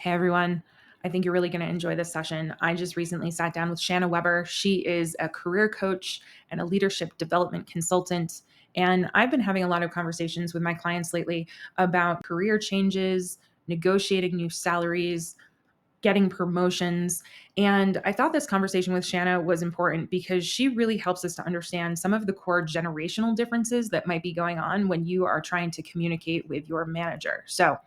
Hey everyone. I think you're really going to enjoy this session. I just recently sat down with Shanna Weber. She is a career coach and a leadership development consultant. And I've been having a lot of conversations with my clients lately about career changes, negotiating new salaries, getting promotions. And I thought this conversation with Shanna was important because she really helps us to understand some of the core generational differences that might be going on when you are trying to communicate with your manager. So,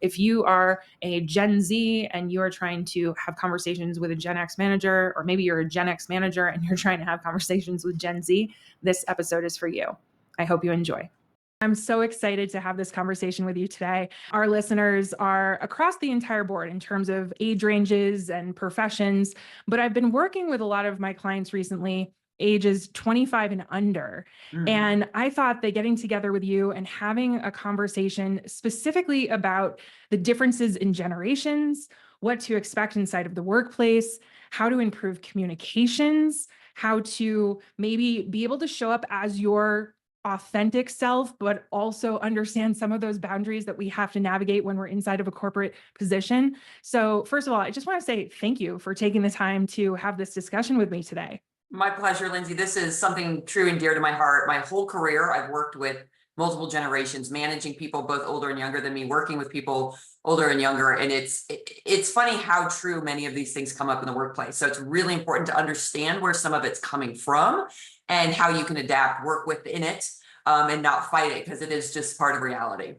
if you are a Gen Z and you are trying to have conversations with a Gen X manager, or maybe you're a Gen X manager and you're trying to have conversations with Gen Z, this episode is for you. I hope you enjoy. I'm so excited to have this conversation with you today. Our listeners are across the entire board in terms of age ranges and professions, but I've been working with a lot of my clients recently, ages 25 and under. And I thought that getting together with you and having a conversation specifically about the differences in generations, what to expect inside of the workplace, how to improve communications, how to maybe be able to show up as your authentic self, but also understand some of those boundaries that we have to navigate when we're inside of a corporate position. So first of all, I just want to say thank you for taking the time to have this discussion with me today. My pleasure, Lindsay. This is something true and dear to my heart. My whole career, I've worked with multiple generations, managing people both older and younger than me, working with people older and younger. And it's funny how true many of these things come up in the workplace. So it's really important to understand where some of it's coming from and how you can adapt, work within it, and not fight it, because it is just part of reality.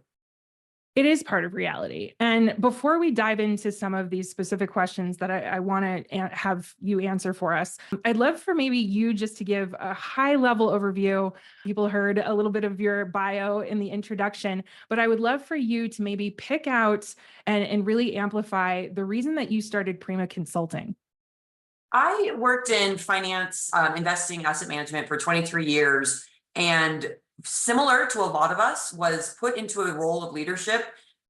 It is part of reality. And before we dive into some of these specific questions that I want to have you answer for us, I'd love for maybe you just to give a high level overview. People heard a little bit of your bio in the introduction, but I would love for you to maybe pick out and really amplify the reason that you started Prima Consulting. I worked in finance, investing, asset management for 23 years. And similar to a lot of us, was put into a role of leadership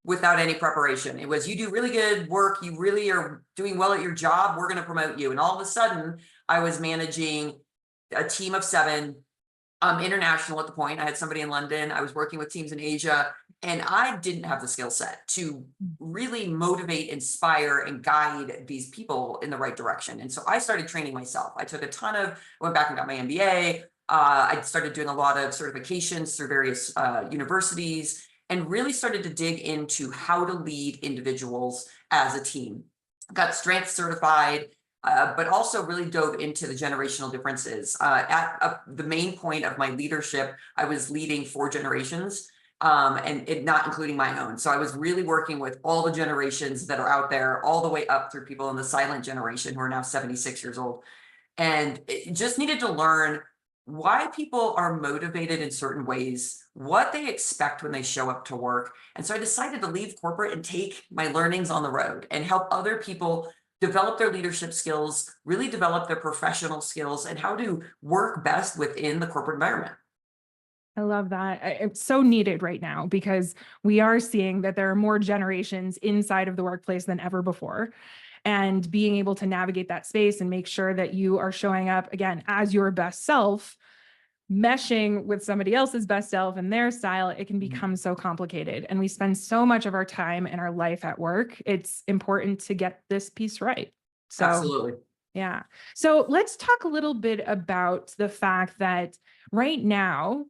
without any preparation. It was, you do really good work, you really are doing well at your job, we're going to promote you. And all of a sudden, I was managing a team of 7, international at the point. I had somebody in London, I was working with teams in Asia, and I didn't have the skill set to really motivate, inspire, and guide these people in the right direction. And so I started training myself. I took went back and got my MBA. I started doing a lot of certifications through various universities, and really started to dig into how to lead individuals as a team. Got strength certified, but also really dove into the generational differences. At the main point of my leadership, I was leading 4 generations, and it not including my own. So I was really working with all the generations that are out there, all the way up through people in the silent generation who are now 76 years old. And it just needed to learn why people are motivated in certain ways, what they expect when they show up to work. And so I decided to leave corporate and take my learnings on the road and help other people develop their leadership skills, really develop their professional skills, and how to work best within the corporate environment. I love that. It's so needed right now because we are seeing that there are more generations inside of the workplace than ever before. And being able to navigate that space and make sure that you are showing up again as your best self, meshing with somebody else's best self and their style, it can become so complicated. And we spend so much of our time and our life at work. It's important to get this piece right. So, Absolutely. yeah. So let's talk a little bit about the fact that right now,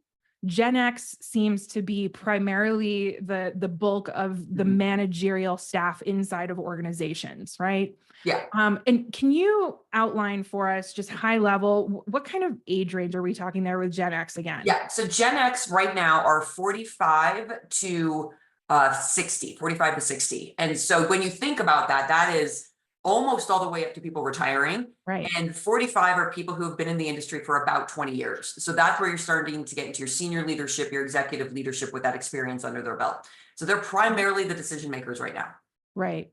Gen X seems to be primarily the bulk of the managerial staff inside of organizations, right? Yeah. And can you outline for us just high level, what kind of age range are we talking there with Gen X again? Yeah. So Gen X right now are 45 to 60, 45 to 60. And so when you think about that, that is almost all the way up to people retiring. Right. And 45 are people who have been in the industry for about 20 years. So that's where you're starting to get into your senior leadership, your executive leadership with that experience under their belt. So they're primarily the decision makers right now. Right.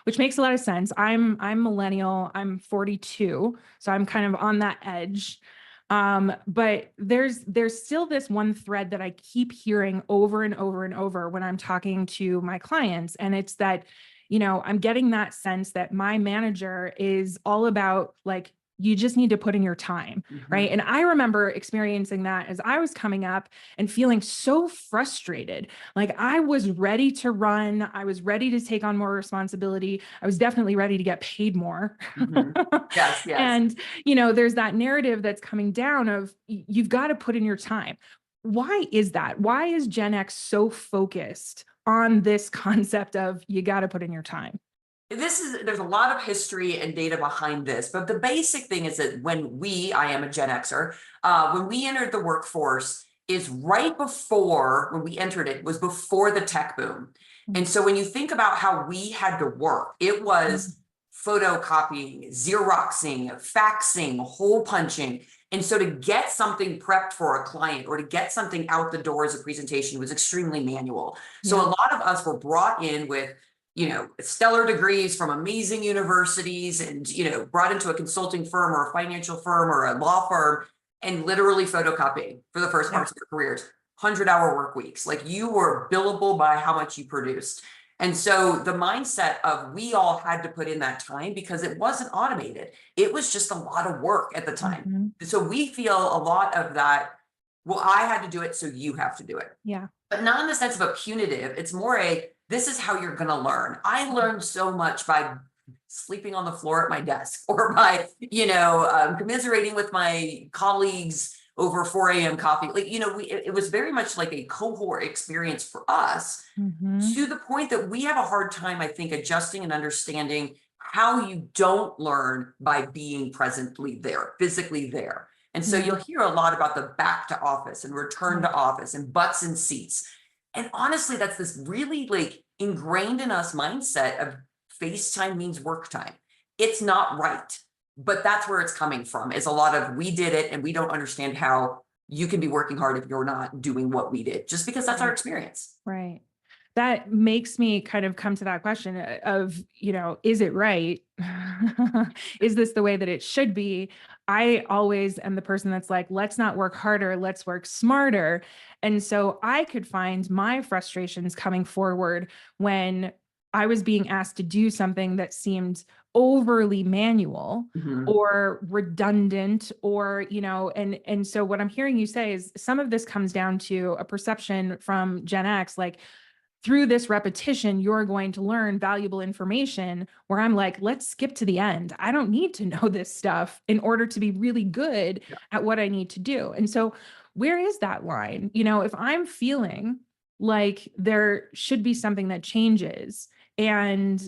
Which makes a lot of sense. I'm millennial, I'm 42, so I'm kind of on that edge. But there's still this one thread that I keep hearing over and over and over when I'm talking to my clients. And it's that, I'm getting that sense that my manager is all about like You just need to put in your time, right? Mhm. And I remember experiencing that as I was coming up and feeling so frustrated. Like I was ready to run, I was ready to take on more responsibility. I was definitely ready to get paid more. Mhm. Yes, yes. And, there's that narrative that's coming down of you've got to put in your time. Why is that? Why is Gen X so focused on this concept of you got to put in your time? There's a lot of history and data behind this, but the basic thing is that I am a Gen Xer, when we entered the workforce is right before, when we entered it was before the tech boom. And so when you think about how we had to work, it was photocopying, Xeroxing, faxing, hole punching. And so to get something prepped for a client or to get something out the door as a presentation was extremely manual. So a Yeah. lot of us were brought in with stellar degrees from amazing universities and, brought into a consulting firm or a financial firm or a law firm and literally photocopying for the first Yeah. parts of their careers, 100-hour work weeks. Like you were billable by how much you produced. And so the mindset of we all had to put in that time because it wasn't automated. It was just a lot of work at the time. Mhm. So we feel a lot of that. Well, I had to do it, so you have to do it, Yeah. but not in the sense of a punitive. It's more this is how you're going to learn. I learned so much by sleeping on the floor at my desk or by, commiserating with my colleagues over 4 a.m. coffee. Like, it was very much like a cohort experience for us Mhm. to the point that we have a hard time, I think, adjusting and understanding how you don't learn by being presently there, physically there. And so Yeah. you'll hear a lot about the back to office and return Yeah. to office and butts and seats. And honestly, that's this really like ingrained in us mindset of FaceTime means work time. It's not right, but that's where it's coming from. Is a lot of we did it and we don't understand how you can be working hard if you're not doing what we did, just because that's our Right. experience. Right. That makes me kind of come to that question of, is it right? Is this the way that it should be? I always am the person that's like, let's not work harder, let's work smarter. And so I could find my frustrations coming forward when I was being asked to do something that seemed overly manual Mhm. or redundant or and so what I'm hearing you say is some of this comes down to a perception from Gen X, like through this repetition you're going to learn valuable information, where I'm like, let's skip to the end. I don't need to know this stuff in order to be really good at what I need to do. And so where is that line? If I'm feeling like there should be something that changes, and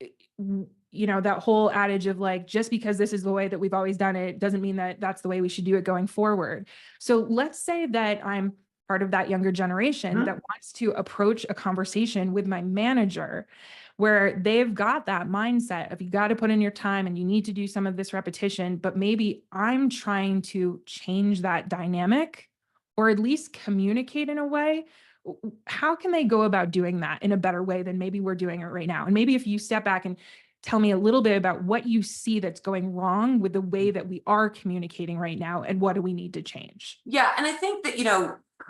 that whole adage of like, just because this is the way that we've always done it doesn't mean that that's the way we should do it going forward. So let's say that I'm part of that younger generation that Mhm. wants to approach a conversation with my manager where they've got that mindset of you got to put in your time and you need to do some of this repetition, but maybe I'm trying to change that dynamic or at least communicate in a way. How can they go about doing that in a better way than maybe we're doing it right now? And maybe if you step back and tell me a little bit about what you see that's going wrong with the way that we are communicating right now and what do we need to change? Yeah, and I think that,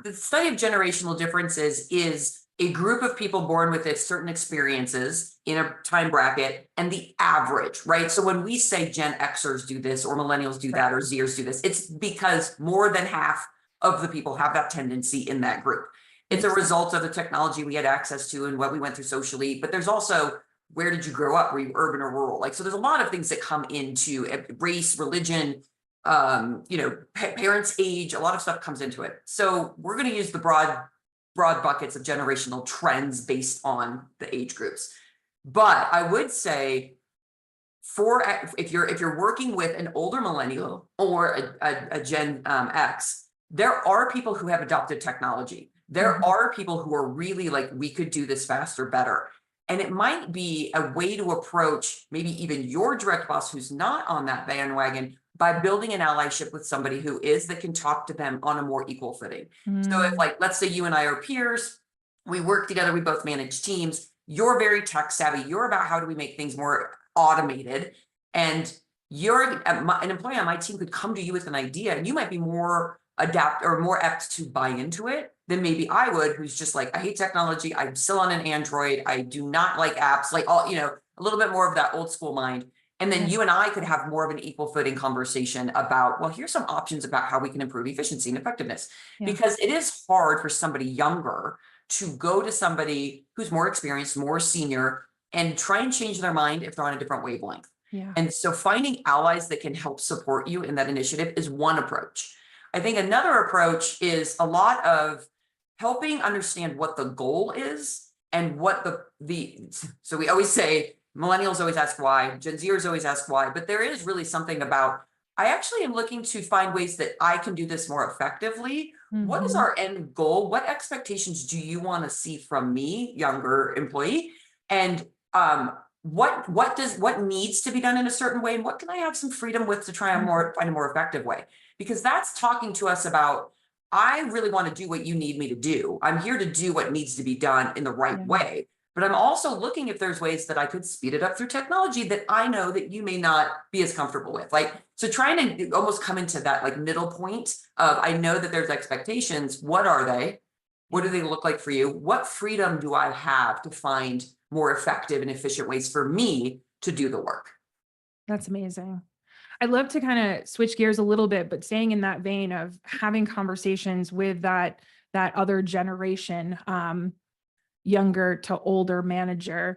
the study of generational differences is a group of people born with certain experiences in a time bracket and the average, right? So when we say Gen Xers do this or millennials do Right. that or Zers do this, it's because more than half of the people have that tendency in that group. It's a Makes sense. result of the technology we had access to and what we went through socially, but there's also where did you grow up? Were you urban or rural? Like, so there's a lot of things that come into race, religion, parents' age, a lot of stuff comes into it. So we're going to use the broad buckets of generational trends based on the age groups. But I would say if you're working with an older millennial or a Gen X, there are people who have adopted technology. There Mhm. are people who are really like, we could do this faster, better. And it might be a way to approach maybe even your direct boss who's not on that bandwagon by building an allyship with somebody who is that can talk to them on a more equal footing. So if, Mm. like, let's say you and I are peers, we work together, we both manage teams, you're very tech savvy, you're about how do we make things more automated, and an employee on my team could come to you with an idea and you might be more more apt to buy into it than maybe I would, who's just like, I hate technology, I'm still on an Android, I do not like apps, like a little bit more of that old school mind. And then Yeah. you and I could have more of an equal footing conversation about, well, here's some options about how we can improve efficiency and effectiveness. Yeah. Because it is hard for somebody younger to go to somebody who's more experienced, more senior, and try and change their mind if they're on a different wavelength. Yeah. And so finding allies that can help support you in that initiative is one approach. I think another approach is a lot of helping understand what the goal is and what so we always say millennials always ask why, Gen Zers always ask why, but there is really something about, I actually am looking to find ways that I can do this more effectively. What is Mhm. our end goal? What expectations do you want to see from me, younger employee? And what needs to be done in a certain way, and what can I have some freedom with to try and find a more effective way? Because that's talking to us about, I really want to do what you need me to do. I'm here to do what needs to be done in the right Yeah. way. But I'm also looking if there's ways that I could speed it up through technology that I know that you may not be as comfortable with. Like, so trying to almost come into that like middle point of, I know that there's expectations. What are they? What do Yeah. they look like for you? What freedom do I have to find more effective and efficient ways for me to do the work? That's amazing. I'd love to kind of switch gears a little bit, but staying in that vein of having conversations with that other generation, younger to older manager.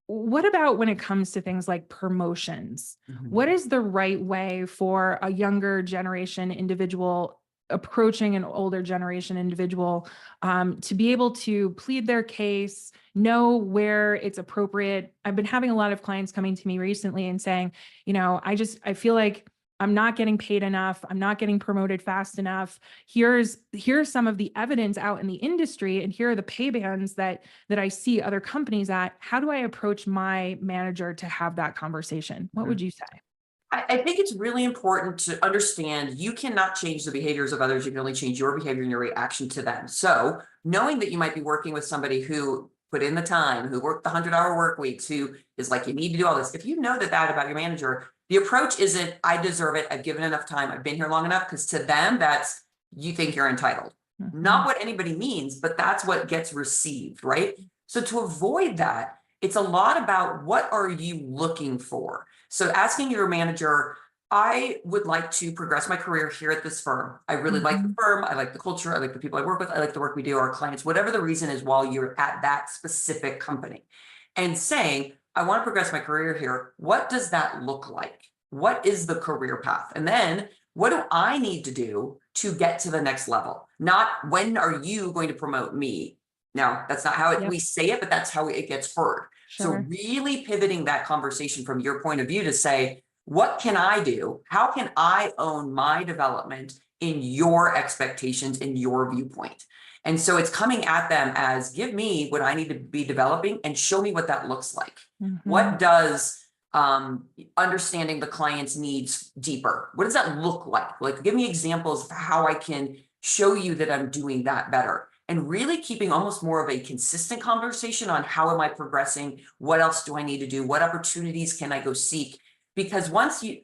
What about when it comes to things like promotions? What Mhm. is the right way for a younger generation individual approaching an older generation individual to be able to plead their case, know where it's appropriate? I've been having a lot of clients coming to me recently and saying, I feel like I'm not getting paid enough. I'm not getting promoted fast enough. Here's some of the evidence out in the industry, and here are the pay bands that I see other companies at. How do I approach my manager to have that conversation? What would Mhm. you say? I think it's really important to understand you cannot change the behaviors of others. You can only change your behavior and your reaction to them. So knowing that you might be working with somebody who put in the time, who worked the 100-hour work weeks, who is like, you need to do all this. If you know that about your manager, the approach isn't, I deserve it. I've given enough time. I've been here long enough. Because to them, that's, you think you're entitled. Not Mhm. what anybody means, but that's what gets received, right? So to avoid that, it's a lot about, what are you looking for? So asking your manager, I would like to progress my career here at this firm. I really like the Mhm. firm. I like the culture. I like the people I work with. I like the work we do, our clients, whatever the reason is while you're at that specific company. And saying, I want to progress my career here. What does that look like? What is the career path? And then what do I need to do to get to the next level? Not, when are you going to promote me? Now, that's not how Yep. we say it, but that's how it gets heard. So Sure. really pivoting that conversation from your point of view to say, what can I do? How can I own my development in your expectations, in your viewpoint? And so it's coming at them as, give me what I need to be developing and show me what that looks like. Mhm. What does understanding the client's needs deeper, what does that look like? Like, give me examples of how I can show you that I'm doing that better. And really keeping almost more of a consistent conversation on, how am I progressing? What else do I need to do? What opportunities can I go seek? Because once you,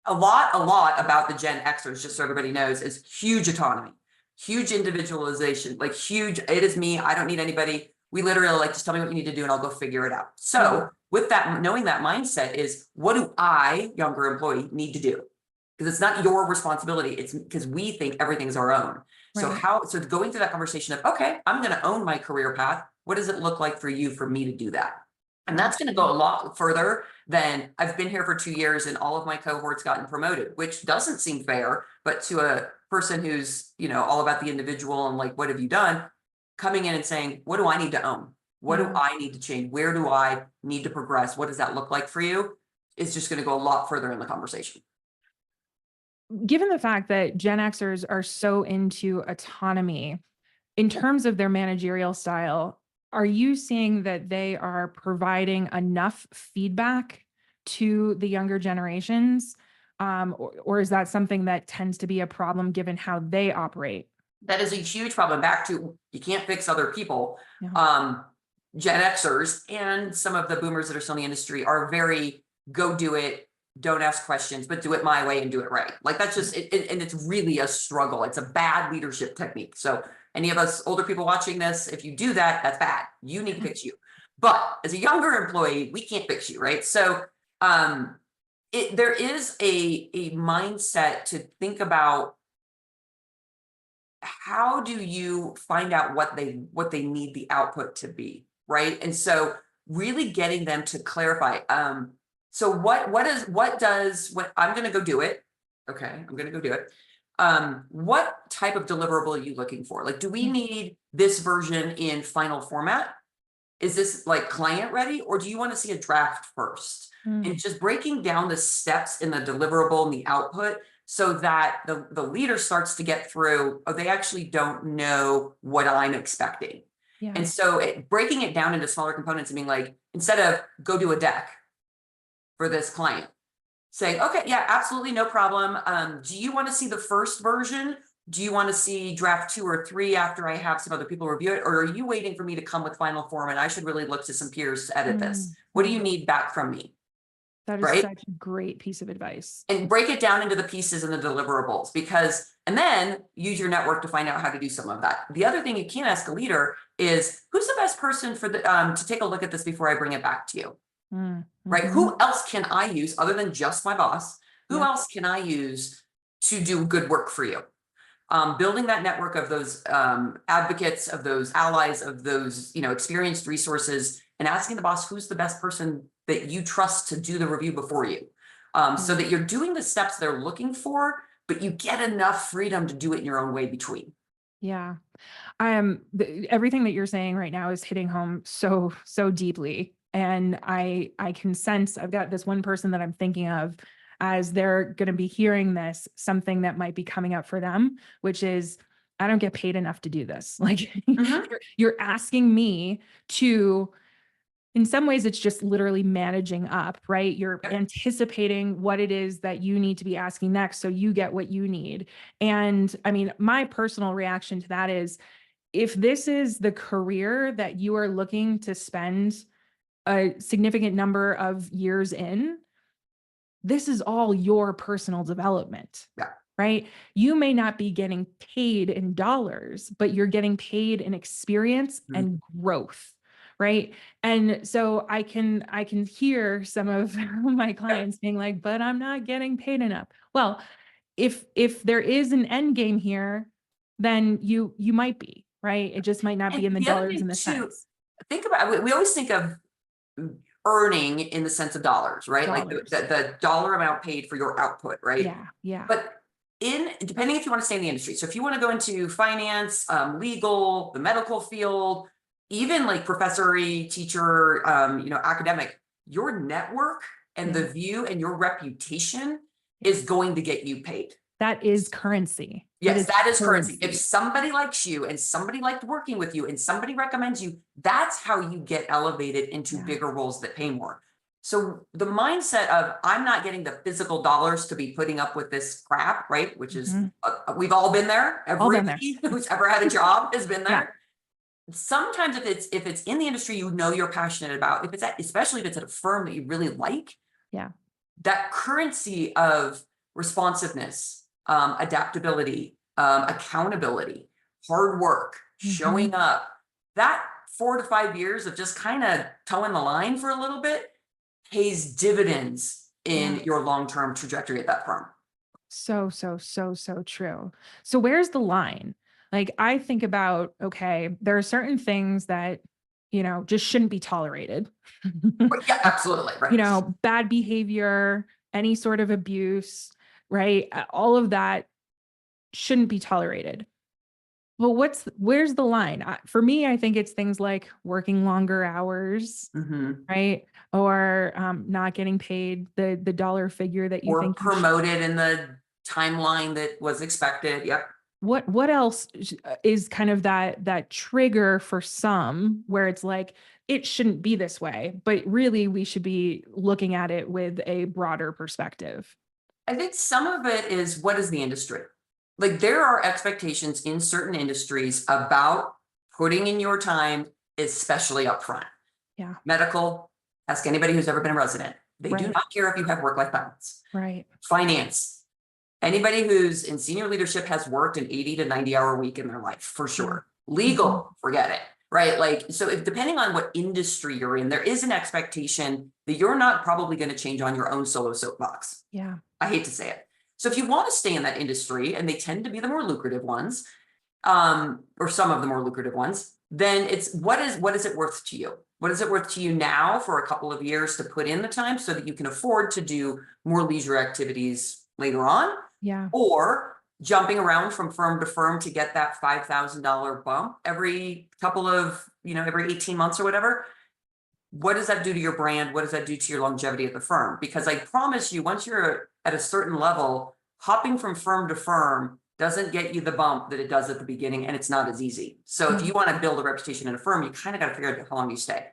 a lot about the Gen Xers, just so everybody knows, is huge autonomy, huge individualization, like huge, it is me, I don't need anybody. We literally like, just tell me what you need to do and I'll go figure it out. Yeah. So with that, knowing that mindset is, what do I, younger employee, need to do? Because it's not your responsibility. It's because we think everything's our own. Right. So going through that conversation of, okay, I'm going to own my career path. What does it look like for you, for me to do that? And that's going to go a lot further than, I've been here for 2 years and all of my cohorts gotten promoted, which doesn't seem fair. But to a person who's, all about the individual and like, what have you done? Coming in and saying, what do I need to own? What do Yeah. I need to change? Where do I need to progress? What does that look like for you? It's just going to go a lot further in the conversation. Given the fact that Gen Xers are so into autonomy in terms of their managerial style, are you seeing that they are providing enough feedback to the younger generations? Or is that something that tends to be a problem given how they operate? That is a huge problem. Back to, you can't fix other people. Yeah. Um, Gen Xers and some of the boomers that are still in the industry are very, go do it, don't ask questions, but do it my way and do it right. Like, that's just it, and it's really a struggle. It's a bad leadership technique. So any of us older people watching this, if you do that, that's bad. You need to fix you. But as a younger employee, we can't fix you, right? So there is a mindset to think about how do you find out what they need the output to be, right? And so really getting them to clarify. So what I'm going to go do it. Okay, I'm going to go do it. What type of deliverable are you looking for? Like, do we Yeah. need this version in final format? Is this like client ready, or do you want to see a draft first? And Mm. just breaking down the steps in the deliverable and the output so that the leader starts to get through, oh, they actually don't know what I'm expecting. Yeah. And so breaking it down into smaller components and being like, instead of go do a deck for this client, saying, okay, yeah, absolutely, no problem. Do you want to see the first version? Do you want to see draft 2 or 3 after I have some other people review it? Or are you waiting for me to come with final form and I should really look to some peers to edit this? Mm. What do Mm. you need back from me? That is Right? such a great piece of advice. And break it down into the pieces and the deliverables, and then use your network to find out how to do some of that. The other thing you can ask a leader is, who's the best person for to take a look at this before I bring it back to you? Mm. Right? Mhm. Who else can I use other than just my boss? Who Yep. else can I use to do good work for you? Building that network of those advocates, of those allies, of those experienced resources, and asking the boss who's the best person that you trust to do the review before you, so Yeah. that you're doing the steps they're looking for, but you get enough freedom to do it in your own way between. Yeah. Everything that you're saying right now is hitting home so deeply. And I can sense I've got this one person that I'm thinking of as they're going to be hearing this, something that might be coming up for them, which is, I don't get paid enough to do this. Like Mhm. you're asking me to, in some ways, it's just literally managing up, right? You're Yep. anticipating what it is that you need to be asking next so you get what you need. And I mean, my personal reaction to that is, if this is the career that you are looking to spend a significant number of years in, this is all your personal development, Yeah. right? You may not be getting paid in dollars, but you're getting paid in experience Mhm. and growth, right? And so I can hear some of my Yep. clients being like, but I'm not getting paid enough. Well, if there is an end game here, then you might be, right? It just might not be And in the the other dollars thing and the too, cents. think about, we always think of earning in the sense of dollars, right? Like Dollars. the dollar amount paid for your output, right? Yeah, yeah. But depending if you want to stay in the industry. So if you want to go into finance, legal, the medical field, even like professory, teacher, academic, your network and Yeah. the view and your reputation is going to get you paid. That is currency. That Yes, is that is currency. If currency. somebody likes you and somebody liked working with you and somebody recommends you, that's how you get elevated into Yeah. bigger roles that pay more. So the mindset of I'm not getting the physical dollars to be putting up with this crap, right? Which is Mhm. we've all been there. All been there. Everybody who's ever had a job has been Yeah. there. Sometimes if it's in the industry you're passionate about, especially if it's at a firm that you really like, Yeah. that currency of responsiveness, adaptability, accountability, hard work, showing Mhm. up, that 4 to 5 years of just kind of towing the line for a little bit pays dividends Yeah. in your long-term trajectory at that firm. So true. So where's the line? Like I think about, okay, there are certain things that, just shouldn't be tolerated. But yeah, absolutely. Right. Bad behavior, any sort of abuse, right? All of that shouldn't be tolerated. But where's the line? For me, I think it's things like working longer hours, Mhm. right? Or not getting paid the dollar figure that you Or think you should. promoted in the timeline that was expected. Yep. What else is kind of that trigger for some where it's like it shouldn't be this way, but really we should be looking at it with a broader perspective. I think some of it is, what is the industry? Like, there are expectations in certain industries about putting in your time, especially upfront. Yeah. Medical, ask anybody who's ever been a resident. They do Right. not care if you have work-life balance. Right. Finance, anybody who's in senior leadership has worked an 80 to 90 hour week in their life, for Yeah. sure. Mhm. Legal, forget it. right? Like, so if depending on what industry you're in, there is an expectation that you're not probably going to change on your own solo soapbox. Yeah. I hate to say it. So if you want to stay in that industry, and they tend to be the more lucrative ones, or some of the more lucrative ones, then it's what is it worth to you? What is it worth to you now for a couple of years to put in the time so that you can afford to do more leisure activities later on? Yeah. Or jumping around from firm to firm to get that $5,000 bump every couple of, every 18 months or whatever. What does that do to your brand? What does that do to your longevity at the firm? Because I promise you, once you're at a certain level, hopping from firm to firm doesn't get you the bump that it does at the beginning, and it's not as easy. So if Yeah. you want to build a reputation in a firm, you kind of got to figure out how long you stay.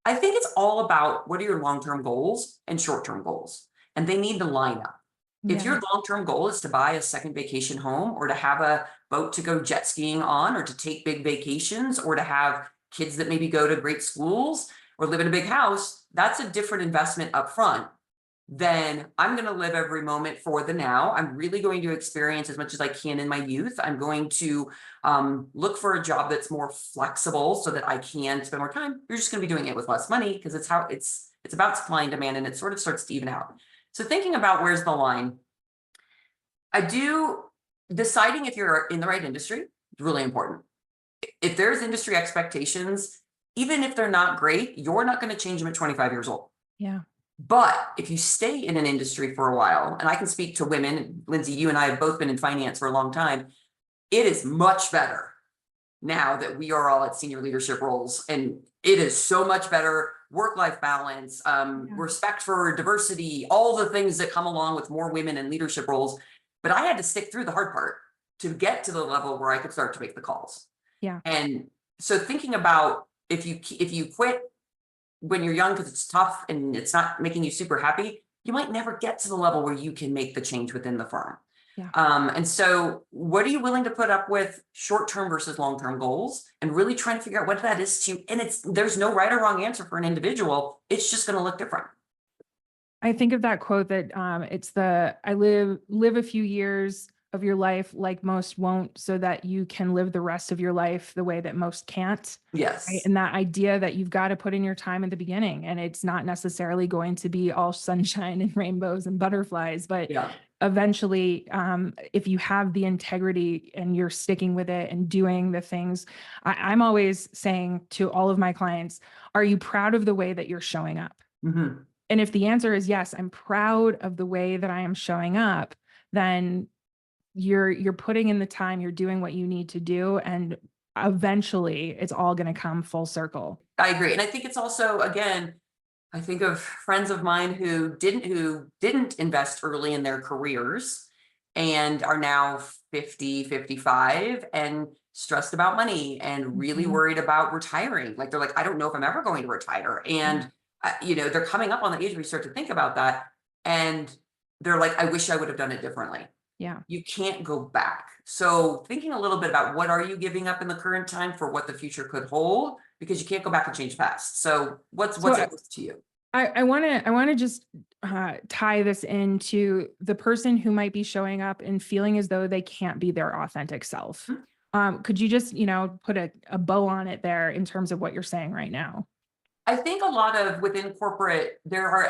I think it's all about what are your long-term goals and short-term goals, and they need to line up. If Yeah. your long-term goal is to buy a second vacation home, or to have a boat to go jet skiing on, or to take big vacations, or to have kids that maybe go to great schools or live in a big house, that's a different investment up front than I'm going to live every moment for the now. I'm really going to experience as much as I can in my youth. I'm going to look for a job that's more flexible so that I can spend more time. You're just going to be doing it with less money because it's about supply and demand, and it sort of starts to even out. So thinking about where's the line, I do deciding if you're in the right industry is really important. If there's industry expectations, even if they're not great, you're not going to change them at 25 years old. Yeah. But if you stay in an industry for a while, and I can speak to women, Lindsay, you and I have both been in finance for a long time, it is much better now that we are all at senior leadership roles. And it is so much better work-life balance, respect for diversity, all the things that come along with more women in leadership roles. But I had to stick through the hard part to get to the level where I could start to make the calls. Yeah. And so thinking about if you quit when you're young because it's tough and it's not making you super happy, you might never get to the level where you can make the change within the firm. Yeah. And so what are you willing to put up with short-term versus long-term goals, and really trying to figure out what that is to you? And there's no right or wrong answer for an individual. It's just going to look different. I think of that quote that it's I live a few years of your life like most won't, so that you can live the rest of your life the way that most can't. Right? Yes. And that idea that you've got to put in your time at the beginning, and it's not necessarily going to be all sunshine and rainbows and butterflies, but Yeah. eventually, if you have the integrity and you're sticking with it and doing the things, I'm always saying to all of my clients, are you proud of the way that you're showing up? Mm-hmm. And if the answer is yes, I'm proud of the way that I am showing up, then you're putting in the time, you're doing what you need to do, and eventually it's all going to come full circle. I agree. And I think it's also, again, I think of friends of mine who didn't invest early in their careers and are now 50, 55 and stressed about money and really Mhm. worried about retiring. Like they're like, I don't know if I'm ever going to retire. And they're coming up on the age where you start to think about that. And they're like, I wish I would have done it differently. Yeah. You can't go back. So thinking a little bit about what are you giving up in the current time for what the future could hold, because you can't go back and change the past. So what's So it worth to you? I want to just tie this into the person who might be showing up and feeling as though they can't be their authentic self. Could you just, put a bow on it there in terms of what you're saying right now? I think a lot of within corporate, there are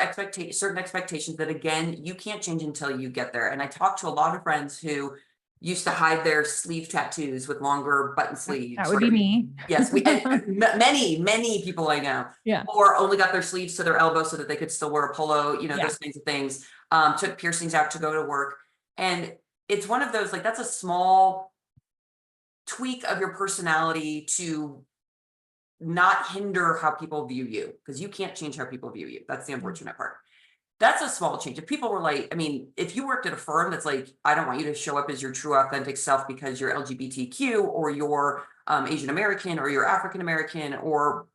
certain expectations that, again, you can't change until you get there. And I talk to a lot of friends who used to hide their sleeve tattoos with longer button That sleeves. would be me. Yes, many people I know, Yeah. or only got their sleeves to their elbow so that they could still wear a polo, Yeah. those kinds of things. Took piercings out to go to work. And it's one of those, like, that's a small tweak of your personality to not hinder how people view you, because you can't change how people view you. That's the unfortunate part. That's a small change. If people were like, I mean, if you worked at a firm that's like, I don't want you to show up as your true authentic self because you're LGBTQ or you're Asian American or you're African American or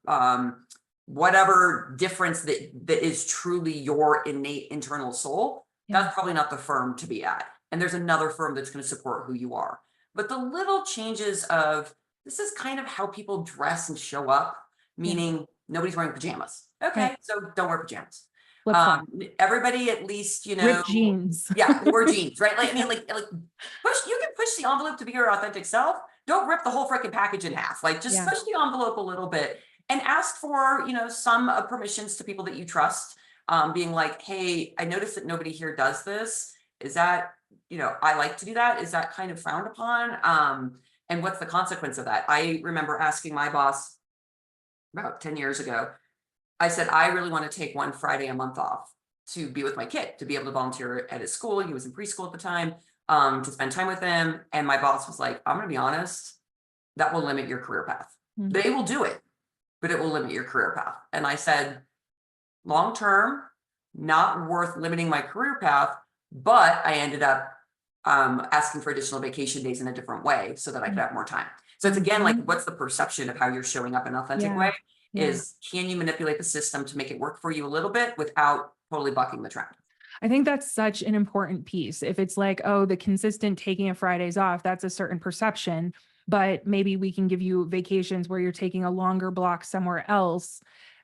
whatever difference that is truly your innate internal soul, that's probably not the firm to be at. And there's another firm that's going to support who you are. But the little changes of, this is kind of how people dress and show up, meaning nobody's wearing pajamas. Okay, Right. so don't wear pajamas. Flip flop. Everybody at least, Ripped jeans. yeah, wear jeans, right? Like, I mean, like you can push the envelope to be your authentic self, don't rip the whole freaking package in half. Like just Yeah. push the envelope a little bit and ask for, some permissions to people that you trust. Being like, hey, I noticed that nobody here does this. Is that, I like to do that. Is that kind of frowned upon? And what's the consequence of that? I remember asking my boss about 10 years ago. I said, I really want to take one Friday a month off to be with my kid, to be able to volunteer at his school. He was in preschool at the time, to spend time with him. And my boss was like, I'm going to be honest, that will limit your career path. Mm. They will do it, but it will limit your career path. And I said, long term, not worth limiting my career path. But I ended up asking for additional vacation days in a different way so that I could have more time. So it's again, like, what's the perception of how you're showing up in an authentic way? Yeah. Can you manipulate the system to make it work for you a little bit without totally bucking the trend? I think that's such an important piece. If it's like, oh, the consistent taking of Fridays off, that's a certain perception, but maybe we can give you vacations where you're taking a longer block somewhere else.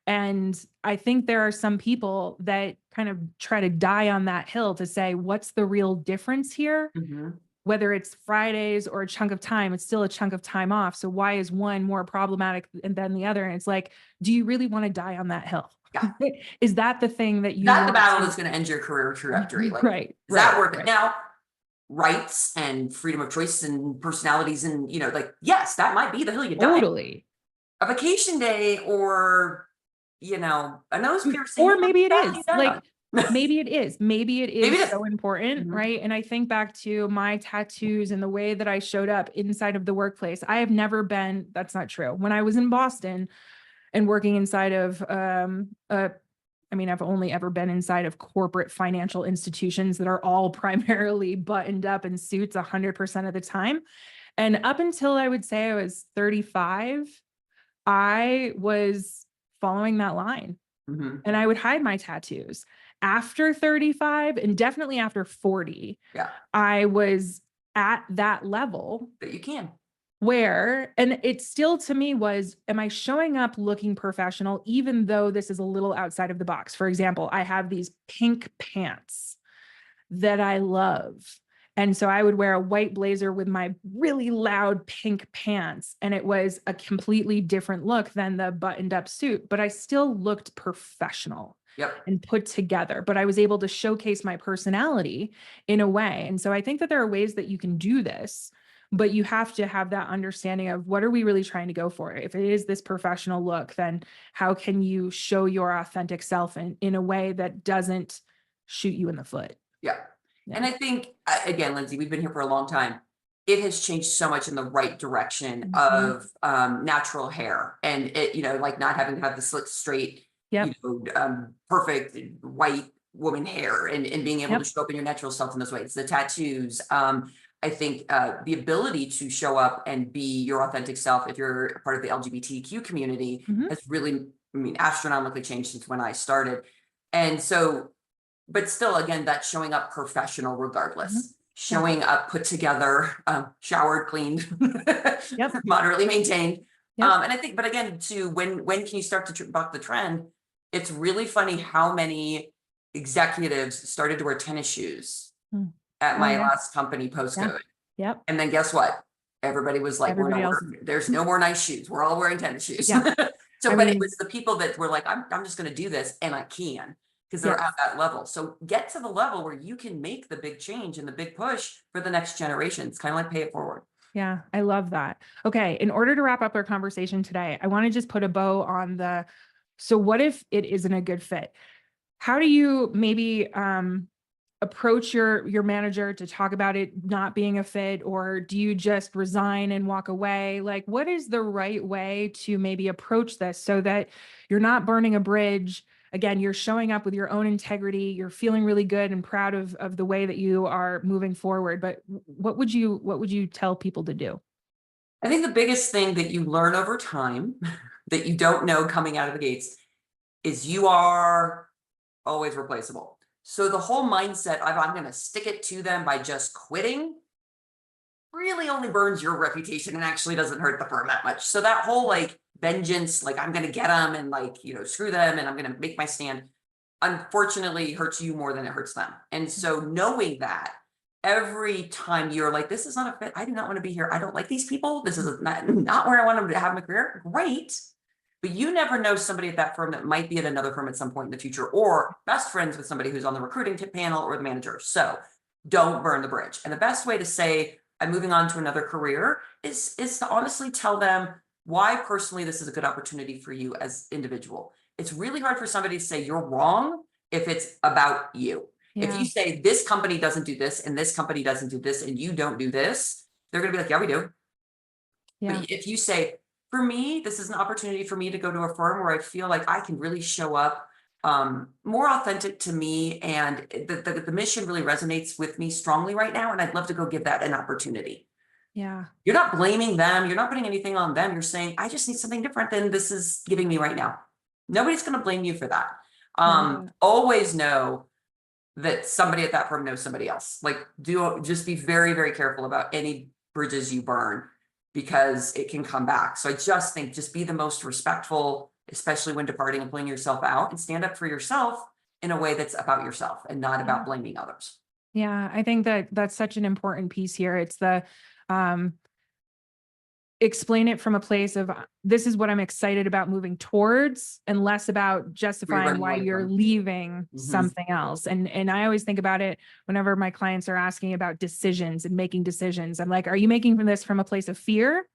And I think there are some people that kind of try to die on that hill to say, what's the real difference here? Mhm. Whether it's Fridays or a chunk of time, it's still a chunk of time off. So why is one more problematic than the other? And it's like, do you really want to die on that hill? Yeah. Is that the thing that you That the want battle to? that's going to end your career trajectory. Like, Right, does that right, work? right. Now, rights and freedom of choice and personalities and, like, yes, that might be the hill you die. Totally. A vacation day or, a nose piercing, Or maybe it that you is die like, on. maybe it is Maybe it is. so important, Mhm. right? And I think back to my tattoos and the way that I showed up inside of the workplace. I have never been, that's not true. When I was in Boston and working inside of, I've only ever been inside of corporate financial institutions that are all primarily buttoned up in suits 100% of the time. And up until I would say I was 35, I was following that line. Mhm. And I would hide my tattoos. After 35 and definitely after 40, Yeah, I was at that level that you can. where, and it still to me was, am I showing up looking professional, even though this is a little outside of the box? For example, I have these pink pants that I love. And so I would wear a white blazer with my really loud pink pants. And it was a completely different look than the buttoned up suit, but I still looked professional Yep. and put together. But I was able to showcase my personality in a way. And so I think that there are ways that you can do this, but you have to have that understanding of what are we really trying to go for? If it is this professional look, then how can you show your authentic self in a way that doesn't shoot you in the foot? Yeah. Yeah. And I think, again, Lindsay, we've been here for a long time. It has changed so much in the right direction Mhm. of natural hair and it, like not having to have the slick, straight, Yep. perfect white woman hair and being able to Yep. show up in your natural self in those ways. The tattoos, I think the ability to show up and be your authentic self if you're a part of the LGBTQ community Mhm. has really, astronomically changed since when I started. And so, but still, again, that's showing up professional Mhm. regardless. Yep. Showing up put together, showered, cleaned, Yep. moderately maintained. Yep. And I think, but again, to when can you start to buck the trend? It's really funny how many executives started to wear tennis shoes Mm. at Oh, my yeah. last company Yeah. post-COVID. Yep. And then guess what? Everybody was like, Everybody else. there's no more nice shoes. We're all wearing tennis shoes. Yeah. So, I but it mean, was the people that were like, I'm just going to do this and I can because they're at yes. that level. So get to the level where you can make the big change and the big push for the next generation. It's kind of like pay it forward. Yeah, I love that. Okay, in order to wrap up our conversation today, I want to just put a bow on so what if it isn't a good fit? How do you maybe approach your manager to talk about it not being a fit, or do you just resign and walk away? Like, what is the right way to maybe approach this so that you're not burning a bridge? Again, you're showing up with your own integrity, you're feeling really good and proud of the way that you are moving forward. But what would you tell people to do? I think the biggest thing that you learn over time that you don't know coming out of the gates is you are always replaceable. So the whole mindset of I'm going to stick it to them by just quitting really only burns your reputation and actually doesn't hurt the firm that much. So that whole like vengeance, like I'm going to get them and like, screw them and I'm going to make my stand, unfortunately hurts you more than it hurts them. And so knowing that every time you're like, this is not a fit, I do not want to be here, I don't like these people, this is not where I want to have my career, great. But you never know somebody at that firm that might be at another firm at some point in the future, or best friends with somebody who's on the recruiting panel or the manager. So don't burn the bridge. And the best way to say, I'm moving on to another career is to honestly tell them why personally this is a good opportunity for you as individual. It's really hard for somebody to say you're wrong if it's about you. If you Yeah. say this company doesn't do this and this company doesn't do this and you don't do this, they're going to be like, yeah, we do. Yeah. But if you say, for me, this is an opportunity for me to go to a firm where I feel like I can really show up more authentic to me, and the mission really resonates with me strongly right now, and I'd love to go give that an opportunity. Yeah. You're not blaming them. You're not putting anything on them. You're saying, I just need something different than this is giving me right now. Nobody's going to blame you for that. Love that. Always know that somebody at that firm knows somebody else. Like, just be very, very careful about any bridges you burn, because it can come back. So I just think, just be the most respectful, especially when departing and pulling yourself out, and stand up for yourself in a way that's about yourself and not Yeah. about blaming others. Yeah. I think that that's such an important piece here. It's the, um, explain it from a place of this is what I'm excited about moving towards, and less about We're justifying running why away you're from. leaving Mhm. something else. And I always think about it whenever my clients are asking about decisions and making decisions. I'm like, are you making this from a place of fear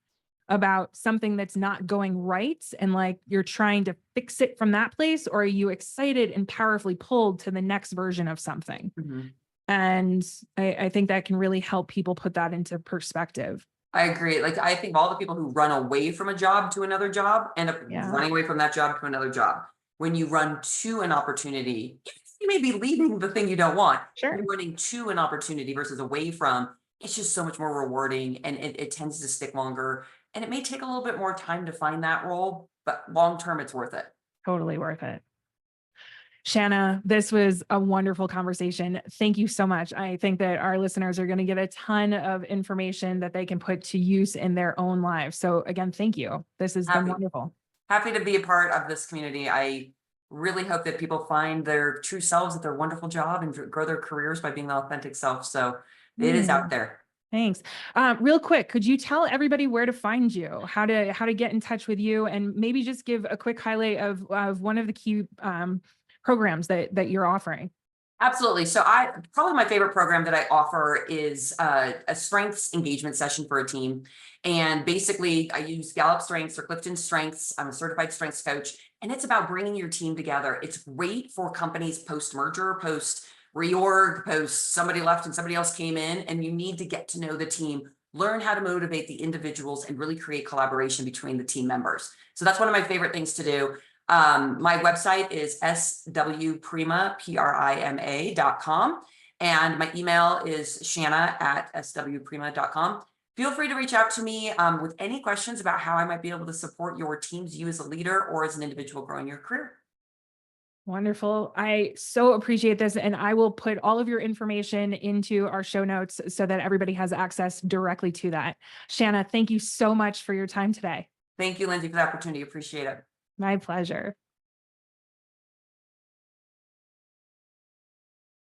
about something that's not going right, and like you're trying to fix it from that place, or are you excited and powerfully pulled to the next version of something? Mhm. And I think that can really help people put that into perspective. I agree. Like, I think all the people who run away from a job to another job end up Yeah, running away from that job to another job. When you run to an opportunity, you may be leaving the thing you don't want. You're sure. running to an opportunity versus away from. It's just so much more rewarding, and it tends to stick longer. And it may take a little bit more time to find that role, but long term, it's worth it. Totally worth it. Shanna, this was a wonderful conversation. Thank you so much. I think that our listeners are going to get a ton of information that they can put to use in their own lives. So again, thank you. This has been Happy, wonderful. happy to be a part of this community. I really hope that people find their true selves at their wonderful job and grow their careers by being the authentic self. So it is out Mm, there. thanks. Real quick, could you tell everybody where to find you, how to get in touch with you, and maybe just give a quick highlight of one of the key programs that you're offering? Absolutely. So probably my favorite program that I offer is a strengths engagement session for a team. And basically I use Gallup Strengths or Clifton Strengths. I'm a certified strengths coach, and it's about bringing your team together. It's great for companies post-merger, post-reorg, post somebody left and somebody else came in, and you need to get to know the team, learn how to motivate the individuals, and really create collaboration between the team members. So that's one of my favorite things to do. My website is swprima.com, and my email is shanna@swprima.com. Feel free to reach out to me with any questions about how I might be able to support your teams, you as a leader or as an individual growing your career. Wonderful. I so appreciate this. And I will put all of your information into our show notes so that everybody has access directly to that. Shanna, thank you so much for your time today. Thank you, Lindsay, for the opportunity. Appreciate it. My pleasure.